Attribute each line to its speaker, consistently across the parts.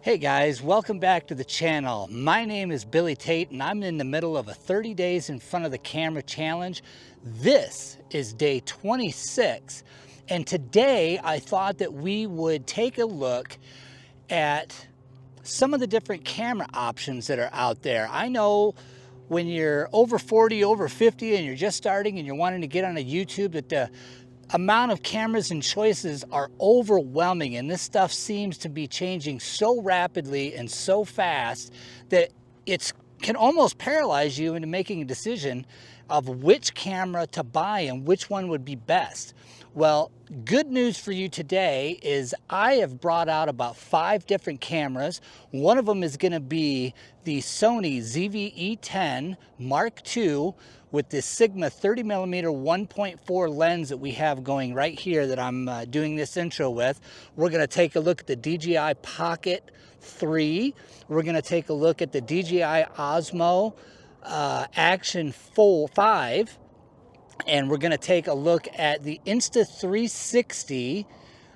Speaker 1: Hey guys, welcome back to the channel. My name is Billy Tate and I'm in the middle of a 30 days in front of the camera challenge. This is day 26 and today I thought that we would take a look at some of the different camera options that are out there. I know when you're over 40, over 50 and you're just starting and you're wanting to get on a YouTube that the amount of cameras and choices are overwhelming, and this stuff seems to be changing so rapidly and so fast that it can almost paralyze you into making a decision of which camera to buy and which one would be best. Well, good news for you today is I have brought out about 5 different cameras. One of them is going to be the Sony ZV-E10 Mark II with this Sigma 30mm 1.4 lens that we have going right here that I'm doing this intro with. We're going to take a look at the DJI Pocket 3. We're going to take a look at the DJI Osmo Action 5. And we're going to take a look at the Insta360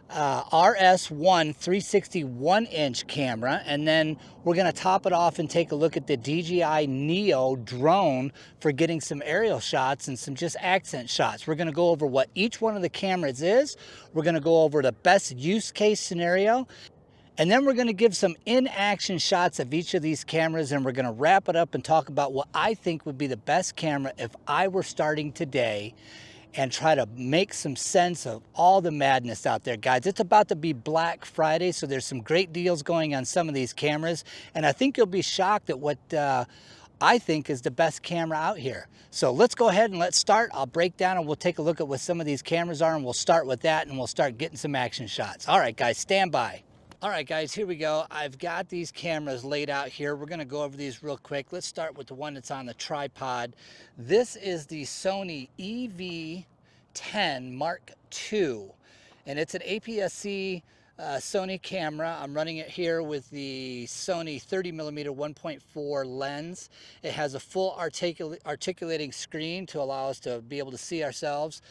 Speaker 1: RS1 360 1-inch camera, and then we're going to top it off and take a look at the DJI Neo drone for getting some aerial shots and some just accent shots. We're going to go over what each one of the cameras is. We're going to go over the best use case scenario. And then we're going to give some in-action shots of each of these cameras, and we're going to wrap it up and talk about what I think would be the best camera if I were starting today and try to make some sense of all the madness out there, guys. It's about to be Black Friday, so there's some great deals going on some of these cameras, and I think you'll be shocked at what I think is the best camera out here. So let's go ahead and let's start. I'll break down and we'll take a look at what some of these cameras are, and we'll start with that, and we'll start getting some action shots. All right, guys, stand by. All right, guys, here we go. I've got these cameras laid out here. We're going to go over these real quick. Let's start with the one that's on the tripod. This is the Sony EV-10 Mark II, and it's an APS-C Sony camera. I'm running it here with the Sony 30mm 1.4 lens. It has a full articulating screen to allow us to be able to see ourselves.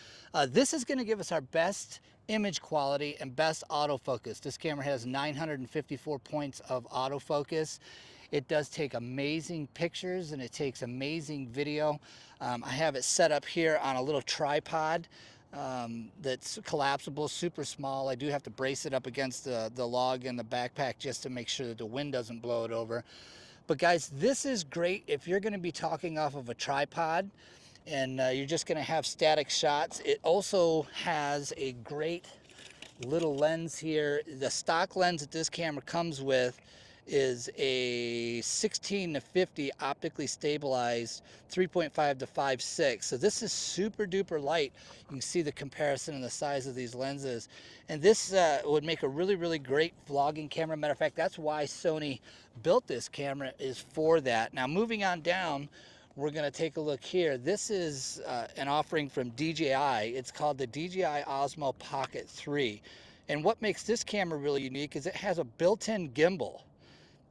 Speaker 1: This is going to give us our best image quality and best autofocus. This camera has 954 points of autofocus. It does take amazing pictures and it takes amazing video. I have it set up here on a little tripod that's collapsible, super small. I do have to brace it up against the log in the backpack just to make sure that the wind doesn't blow it over. But guys, this is great if you're going to be talking off of a tripod and you're just going to have static shots. It also has a great little lens here. The stock lens that this camera comes with is a 16-50 optically stabilized 3.5 to 5.6. So this is super duper light. You can see the comparison in the size of these lenses. And this would make a really, really great vlogging camera. Matter of fact, that's why Sony built this camera, is for that. Now moving on down, we're going to take a look here. This is an offering from DJI. It's called the DJI Osmo Pocket 3. And what makes this camera really unique is it has a built-in gimbal.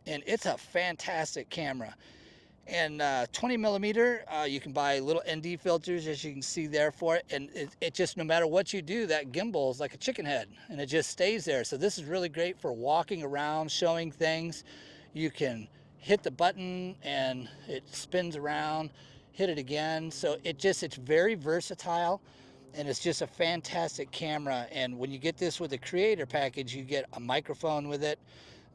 Speaker 1: And it's a fantastic camera. And 20 millimeter, you can buy little ND filters, as you can see there, for it. And it just, no matter what you do, that gimbal is like a chicken head. And it just stays there. So this is really great for walking around, showing things. You can hit the button and it spins around, hit it again. So it's very versatile, and it's just a fantastic camera. And when you get this with a creator package, you get a microphone with it,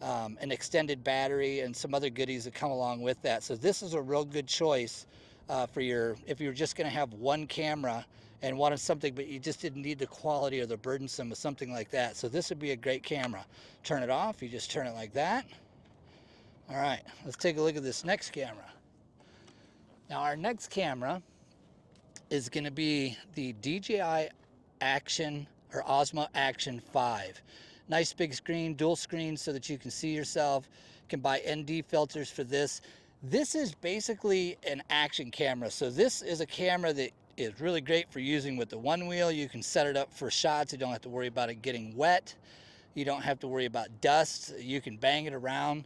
Speaker 1: an extended battery, and some other goodies that come along with that. So this is a real good choice if you're just going to have one camera and wanted something, but you just didn't need the quality or the burdensome of something like that. So this would be a great camera. Turn it off, you just turn it like that. All right, let's take a look at this next camera. Now our next camera is going to be the DJI Action or Osmo Action 5. Nice big screen, dual screen, so that you can see yourself. You can buy ND filters for this. This is basically an action camera. So this is a camera that is really great for using with the one wheel. You can set it up for shots. You don't have to worry about it getting wet. You don't have to worry about dust. You can bang it around.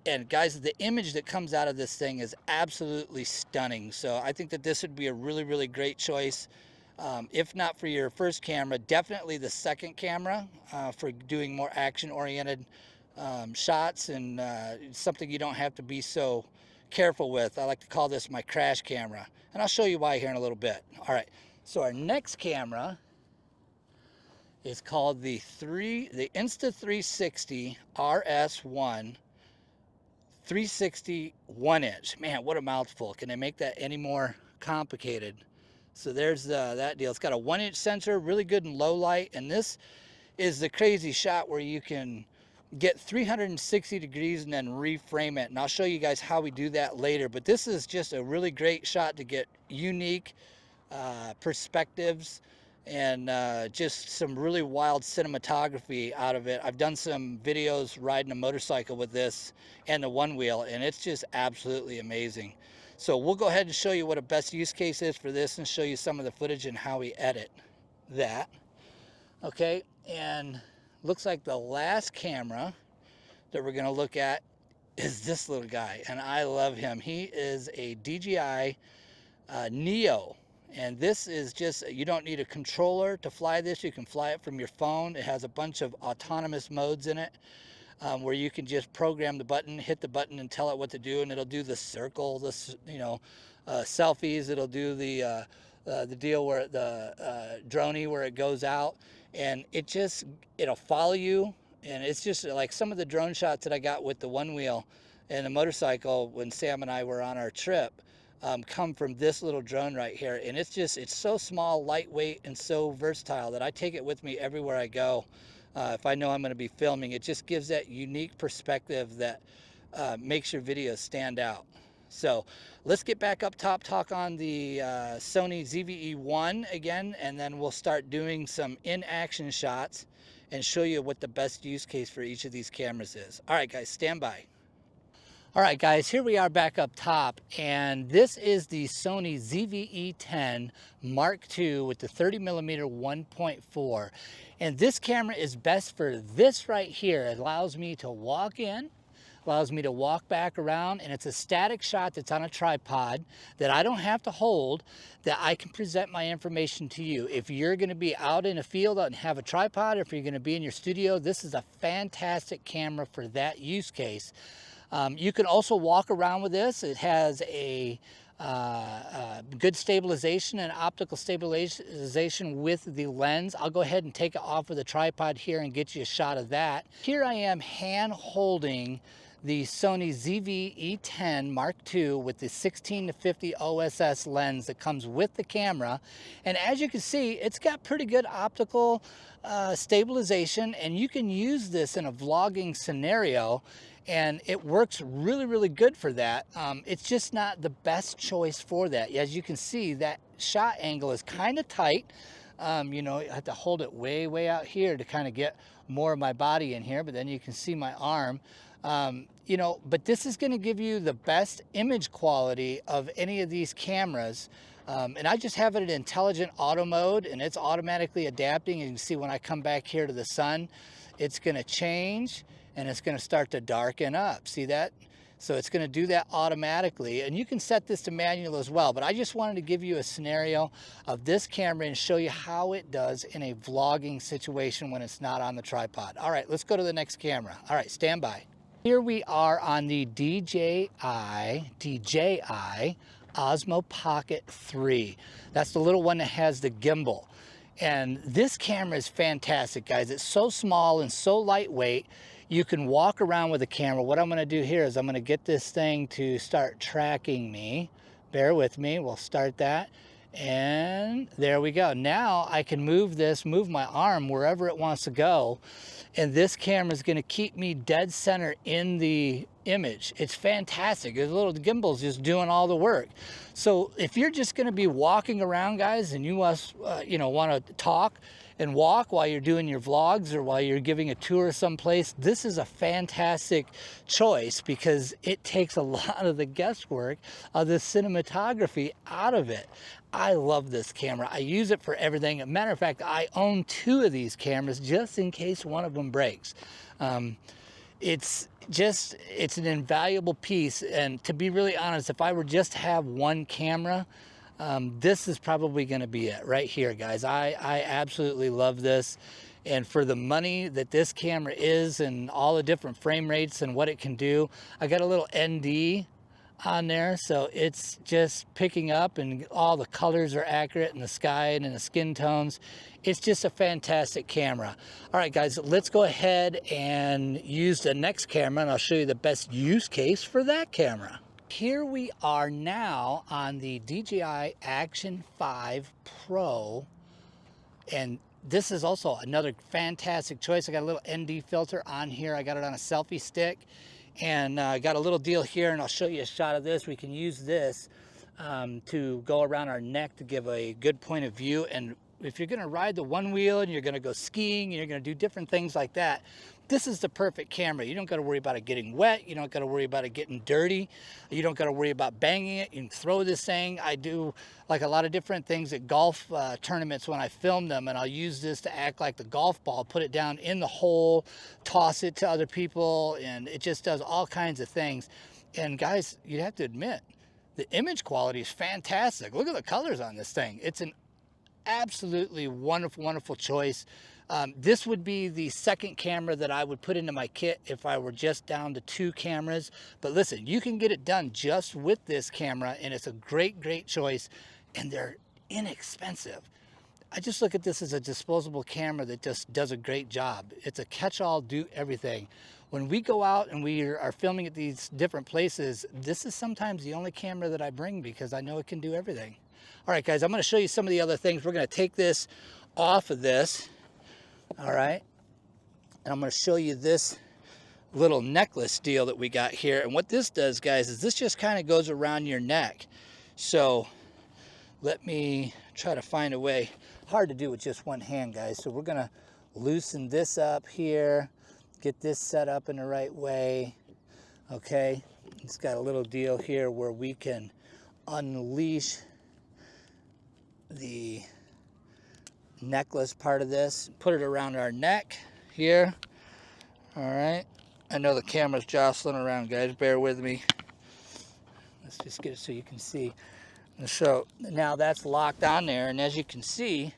Speaker 1: And guys, the image that comes out of this thing is absolutely stunning. So I think that this would be a really, really great choice. If not for your first camera, definitely the second camera for doing more action-oriented shots, and something you don't have to be so careful with. I like to call this my crash camera, and I'll show you why here in a little bit. All right, so our next camera is called the Insta360 RS1 360 1-inch. Man, what a mouthful. Can I make that any more complicated? So there's that deal. It's got a 1-inch sensor, really good in low light, and this is the crazy shot where you can get 360 degrees and then reframe it. And I'll show you guys how we do that later. But this is just a really great shot to get unique perspectives and just some really wild cinematography out of it. I've done some videos riding a motorcycle with this and the one wheel, and it's just absolutely amazing. So we'll go ahead and show you what a best use case is for this and show you some of the footage and how we edit that. Okay, and looks like the last camera that we're going to look at is this little guy, and I love him. He is a DJI Neo, and this is just, you don't need a controller to fly this. You can fly it from your phone. It has a bunch of autonomous modes in it, where you can just program the button, hit the button, and tell it what to do, and it'll do the circle, the selfies. It'll do the deal where the droney where it goes out, and it'll follow you. And it's just like some of the drone shots that I got with the one wheel and the motorcycle when Sam and I were on our trip come from this little drone right here. And it's so small, lightweight, and so versatile that I take it with me everywhere I go. If I know I'm going to be filming, it just gives that unique perspective that makes your videos stand out. So let's get back up top, talk on the Sony ZV-E1 again, and then we'll start doing some in-action shots and show you what the best use case for each of these cameras is. All right, guys, stand by. All right, guys, here we are back up top, and this is the Sony ZV-E10 Mark II with the 30mm 1.4. And this camera is best for this right here. It allows me to walk in, allows me to walk back around, and it's a static shot that's on a tripod that I don't have to hold, that I can present my information to you. If you're gonna be out in a field and have a tripod, or if you're gonna be in your studio, this is a fantastic camera for that use case. You can also walk around with this. It has a good stabilization and optical stabilization with the lens. I'll go ahead and take it off of the tripod here and get you a shot of that. Here I am hand holding the Sony ZV-E10 Mark II with the 16-50 OSS lens that comes with the camera. And as you can see, it's got pretty good optical stabilization, and you can use this in a vlogging scenario, and it works really, really good for that. It's just not the best choice for that. As you can see, that shot angle is kind of tight. You have to hold it way, way out here to kind of get more of my body in here, but then you can see my arm. But this is going to give you the best image quality of any of these cameras. And I just have it in intelligent auto mode, and it's automatically adapting. You can see when I come back here to the sun, it's going to change and it's going to start to darken up. See that? So it's going to do that automatically, and you can set this to manual as well. But I just wanted to give you a scenario of this camera and show you how it does in a vlogging situation when it's not on the tripod. All right, let's go to the next camera. All right, stand by. Here we are on the DJI Osmo Pocket 3. That's the little one that has the gimbal. And this camera is fantastic, guys. It's so small and so lightweight. You can walk around with the camera. What I'm going to do here is I'm going to get this thing to start tracking me. Bear with me. We'll start that. And there we go. Now I can move my arm wherever it wants to go. And this camera is going to keep me dead center in the image. It's fantastic. The little gimbal's just doing all the work. So if you're just going to be walking around, guys, and you want to talk and walk while you're doing your vlogs or while you're giving a tour someplace, this is a fantastic choice because it takes a lot of the guesswork of the cinematography out of it. I love this camera. I use it for everything. As a matter of fact, I own 2 of these cameras just in case one of them breaks. It's an invaluable piece. And to be really honest, if I were just to have one camera, this is probably going to be it right here, guys. I absolutely love this. And for the money that this camera is and all the different frame rates and what it can do, I got a little ND on there, so it's just picking up and all the colors are accurate in the sky and in the skin tones. It's just a fantastic camera. All right, guys, let's go ahead and use the next camera and I'll show you the best use case for that camera. Here we are now on the DJI Action 5 Pro, and this is also another fantastic choice. I got a little ND filter on here. I got it on a selfie stick, and I got a little deal here, and I'll show you a shot of this. We can use this to go around our neck to give a good point of view. And if you're gonna ride the one wheel and you're gonna go skiing and you're gonna do different things like that, this is the perfect camera. You don't gotta worry about it getting wet. You don't gotta worry about it getting dirty. You don't gotta worry about banging it. You can throw this thing. I do like a lot of different things at golf tournaments when I film them, and I'll use this to act like the golf ball, put it down in the hole, toss it to other people, and it just does all kinds of things. And guys, you have to admit, the image quality is fantastic. Look at the colors on this thing. It's an absolutely wonderful, wonderful choice. This would be the second camera that I would put into my kit if I were just down to 2 cameras. But listen, you can get it done just with this camera, and it's a great, great choice, and they're inexpensive. I just look at this as a disposable camera that just does a great job. It's a catch-all, do everything. When we go out and we are filming at these different places, this is sometimes the only camera that I bring because I know it can do everything. All right, guys, I'm gonna show you some of the other things. We're gonna take this off of this, all right? And I'm gonna show you this little necklace deal that we got here. And what this does, guys, is this just kind of goes around your neck. So let me try to find a way. Hard to do with just one hand, guys. So we're gonna loosen this up here, get this set up in the right way, okay? It's got a little deal here where we can unleash the necklace part of this, put it around our neck here. All right, I know the camera's jostling around, guys, bear with me. Let's just get it so you can see. And so now that's locked on there, and as you can see,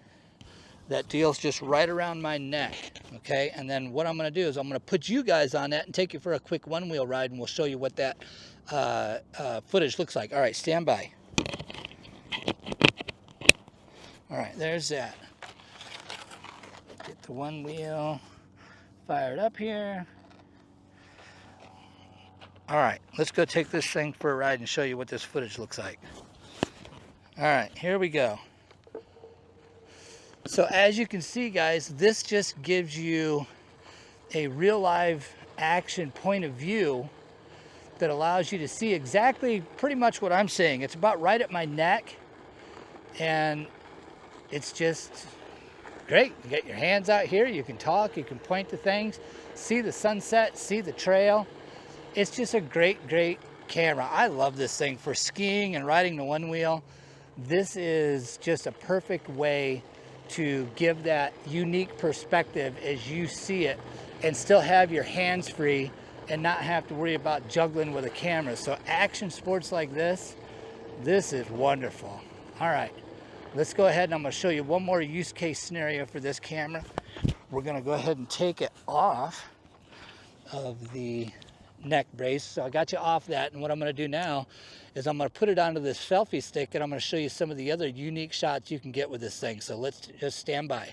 Speaker 1: that deal's just right around my neck, okay? And then what I'm gonna do is I'm gonna put you guys on that and take you for a quick one-wheel ride, and we'll show you what that footage looks like. All right, stand by. All right, there's that. Get the one wheel fired up here. All right, let's go take this thing for a ride and show you what this footage looks like. All right, here we go. So as you can see, guys, this just gives you a real live action point of view that allows you to see exactly pretty much what I'm saying. It's about right at my neck, and it's just great. You get your hands out here, you can talk, you can point to things, see the sunset, see the trail. It's just a great, great camera. I love this thing for skiing and riding the one wheel. This is just a perfect way to give that unique perspective as you see it and still have your hands free and not have to worry about juggling with a camera. So action sports like this is wonderful. All right, let's go ahead and I'm gonna show you one more use case scenario for this camera. We're gonna go ahead and take it off of the neck brace. So I got you off that, and what I'm gonna do now is I'm gonna put it onto this selfie stick, and I'm gonna show you some of the other unique shots you can get with this thing. So let's just stand by.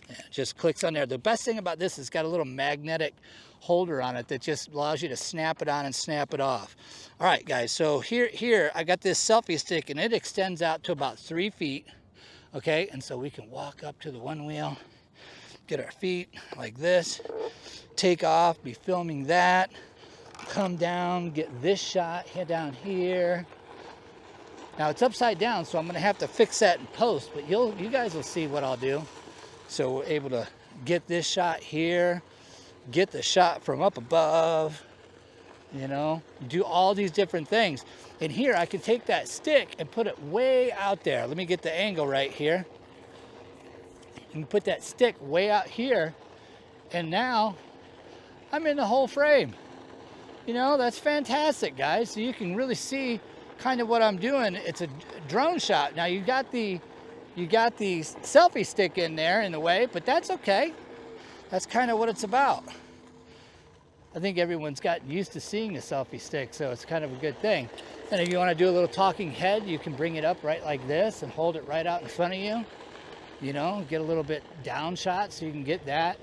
Speaker 1: Yeah, it just clicks on there. The best thing about this is it's got a little magnetic holder on it that just allows you to snap it on and snap it off. All right, guys, so here I got this selfie stick, and it extends out to about 3 feet, okay? And so we can walk up to the one wheel, get our feet like this, take off, be filming that, come down, get this shot here down here. Now it's upside down, so I'm gonna have to fix that in post, but you guys will see what I'll do. So we're able to get this shot here, get the shot from up above, you know, do all these different things. And here I can take that stick and put it way out there. Let me get the angle right here. And put that stick way out here, and now I'm in the whole frame. You know, that's fantastic, guys. So you can really see kind of what I'm doing. It's a drone shot. Now you got the You got the selfie stick in there in the way, but that's okay. That's kind of what it's about. I think everyone's gotten used to seeing a selfie stick, so it's kind of a good thing. And if you want to do a little talking head, you can bring it up right like this and hold it right out in front of you. You know, get a little bit down shot so you can get that.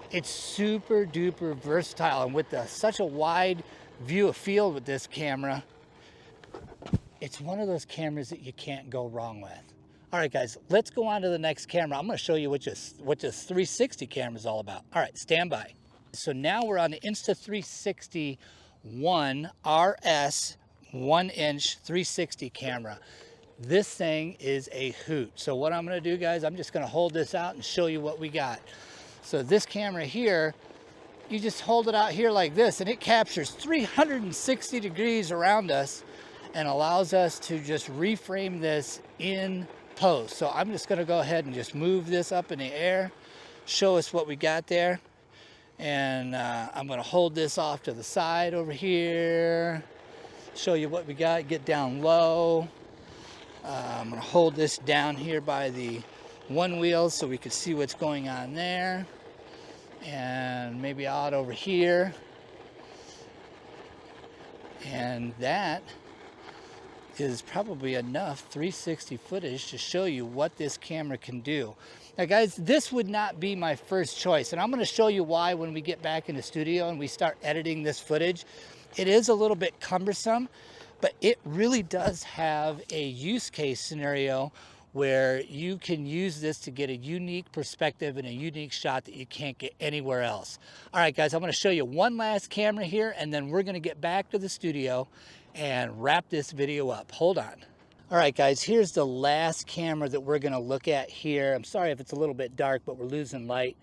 Speaker 1: It's super duper versatile, and with such a wide view of field with this camera, it's one of those cameras that you can't go wrong with. All right, guys, let's go on to the next camera. I'm going to show you what this 360 camera is all about. All right, stand by. So now we're on the Insta360 One RS 1-inch 360 camera. This thing is a hoot. So what I'm going to do, guys, I'm just going to hold this out and show you what we got. So this camera here, you just hold it out here like this, and it captures 360 degrees around us and allows us to just reframe this in post. So I'm just going to go ahead and just move this up in the air, show us what we got there. And I'm going to hold this off to the side over here, show you what we got, get down low. I'm going to hold this down here by the one wheel so we can see what's going on there. And maybe out over here. And that is probably enough 360 footage to show you what this camera can do. Now guys, this would not be my first choice, and I'm going to show you why when we get back in the studio and we start editing this footage. It is a little bit cumbersome, but it really does have a use case scenario where you can use this to get a unique perspective and a unique shot that you can't get anywhere else. All right, guys, I'm going to show you one last camera here, and then we're going to get back to the studio and wrap this video up. Hold on. All right, guys, here's the last camera that we're going to look at here. I'm sorry if it's a little bit dark, but we're losing light.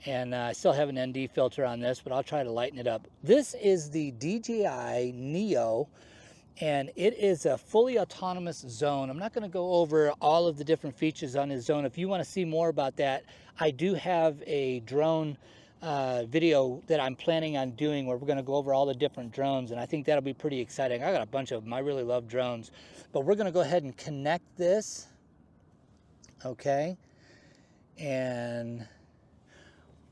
Speaker 1: And I still have an ND filter on this, but I'll try to lighten it up. This is the DJI Neo, and it is a fully autonomous zone. I'm not going to go over all of the different features on this zone. If you want to see more about that, I do have a drone video that I'm planning on doing where we're going to go over all the different drones, and I think that'll be pretty exciting. I got a bunch of them. I really love drones. But we're going to go ahead and connect this, okay? And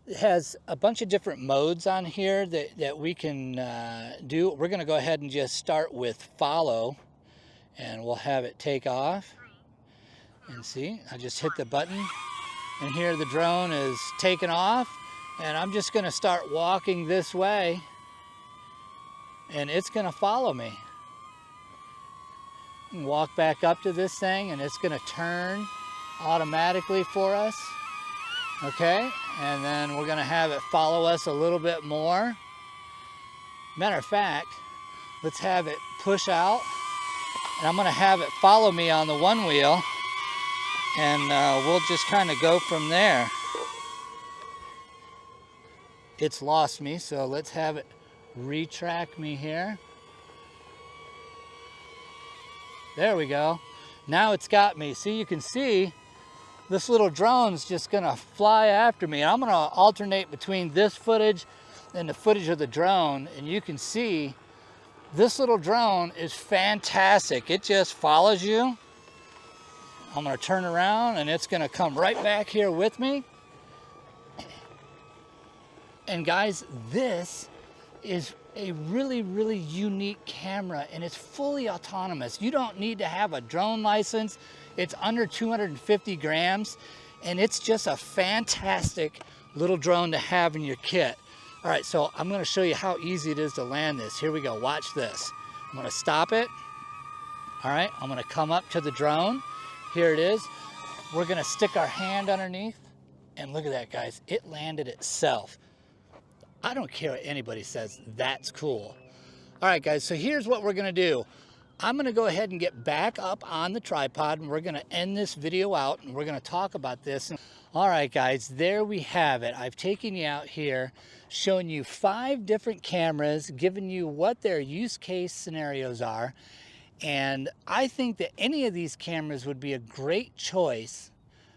Speaker 1: it has a bunch of different modes on here that we can do. We're going to go ahead and just start with follow, and we'll have it take off. And see, I just hit the button, and here the drone is taking off, and I'm just going to start walking this way, and it's going to follow me. And walk back up to this thing, and it's going to turn automatically for us. Okay, and then we're going to have it follow us a little bit more. Matter of fact, let's have it push out, and I'm going to have it follow me on the one wheel, and we'll just kind of go from there. It's lost me, so let's have it retrack me here. There we go. Now it's got me. See, you can see this little drone's just gonna fly after me. I'm gonna alternate between this footage and the footage of the drone, and you can see this little drone is fantastic. It just follows you. I'm gonna turn around, and it's gonna come right back here with me. And guys, this is a really, really unique camera, and it's fully autonomous. You don't need to have a drone license. It's under 250 grams, and it's just a fantastic little drone to have in your kit. All right, so I'm gonna show you how easy it is to land this. Here we go, watch this. I'm gonna stop it. All right, I'm gonna come up to the drone. Here it is. We're gonna stick our hand underneath, and look at that, guys. It landed itself. I don't care what anybody says, that's cool. All right, guys, so here's what we're gonna do. I'm gonna go ahead and get back up on the tripod, and we're gonna end this video out, and we're gonna talk about this. All right, guys, there we have it. I've taken you out here, showing you 5 different cameras, giving you what their use case scenarios are. And I think that any of these cameras would be a great choice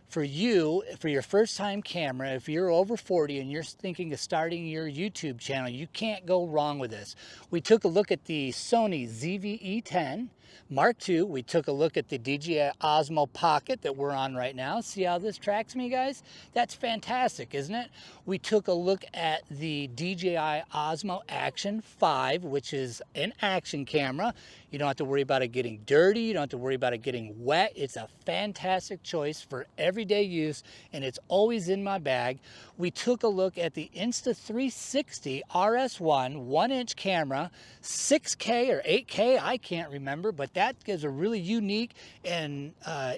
Speaker 1: for you, for your first time camera. If you're over 40 and you're thinking of starting your YouTube channel, you can't go wrong with this. We took a look at the Sony ZV-E10, Mark II, we took a look at the DJI Osmo Pocket that we're on right now. See how this tracks me, guys? That's fantastic, isn't it? We took a look at the DJI Osmo Action 5, which is an action camera. You don't have to worry about it getting dirty. You don't have to worry about it getting wet. It's a fantastic choice for everyday use, and it's always in my bag. We took a look at the Insta360 RS1 1-inch camera, 6K or 8K, I can't remember, but that gives a really unique and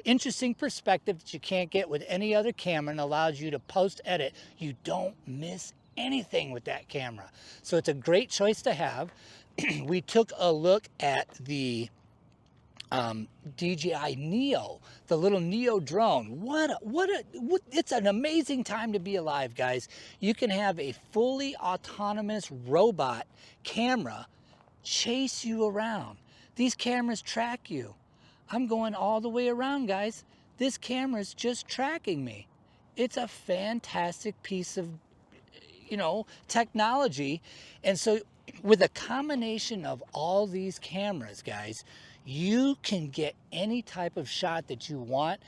Speaker 1: interesting perspective that you can't get with any other camera, and allows you to post-edit. You don't miss anything with that camera. So it's a great choice to have. We took a look at the DJI Neo, the little Neo drone. It's an amazing time to be alive, guys. You can have a fully autonomous robot camera chase you around. These cameras track you. I'm going all the way around, guys. This camera's just tracking me. It's a fantastic piece of, technology. And so with a combination of all these cameras, guys, you can get any type of shot that you want.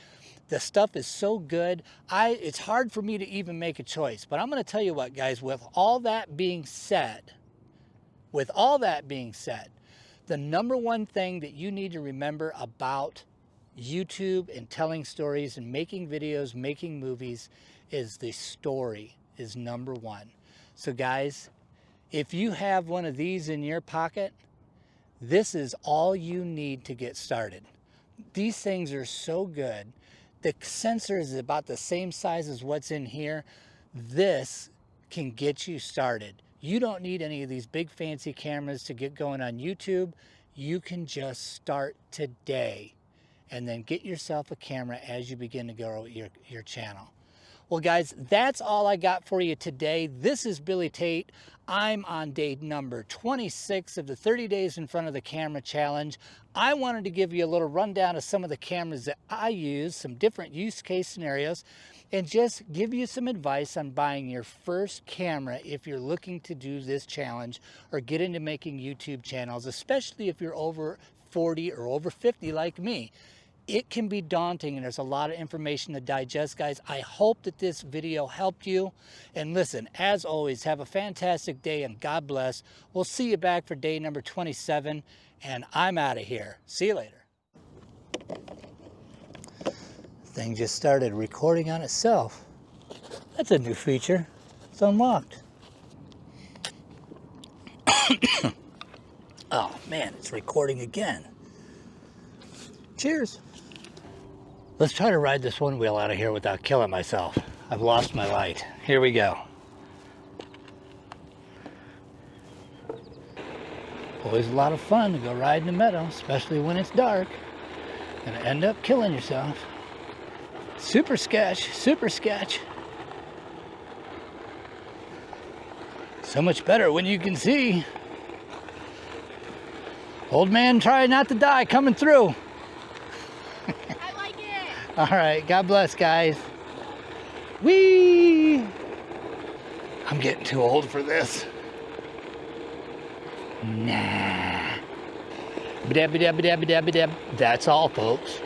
Speaker 1: The stuff is so good. It's hard for me to even make a choice, but I'm going to tell you what, guys, with all that being said, the number one thing that you need to remember about YouTube and telling stories and making videos, making movies, is the story is number one. So guys, if you have one of these in your pocket, this is all you need to get started. These things are so good. The sensor is about the same size as what's in here. This can get you started. You don't need any of these big fancy cameras to get going on YouTube. You can just start today and then get yourself a camera as you begin to grow your channel. Well, guys, that's all I got for you today. This is Billy Tate. I'm on day number 26 of the 30 days in front of the camera challenge. I wanted to give you a little rundown of some of the cameras that I use, some different use case scenarios, and just give you some advice on buying your first camera if you're looking to do this challenge or get into making YouTube channels, especially if you're over 40 or over 50 like me. It can be daunting, and there's a lot of information to digest, guys. I hope that this video helped you. And listen, as always, have a fantastic day and God bless. We'll see you back for day number 27, and I'm out of here. See you later. Thing just started recording on itself. That's a new feature. It's unlocked. Oh man, it's recording again. Cheers. Let's try to ride this one wheel out of here without killing myself. I've lost my light. Here we go. Always a lot of fun to go ride in the meadow, especially when it's dark. Gonna end up killing yourself. Super sketch, super sketch. So much better when you can see. Old man trying not to die coming through.
Speaker 2: I like it.
Speaker 1: All right, God bless, guys. Whee! I'm getting too old for this. Nah. Ba-dab-ba-dab-ba-dab-ba-dab. That's all, folks.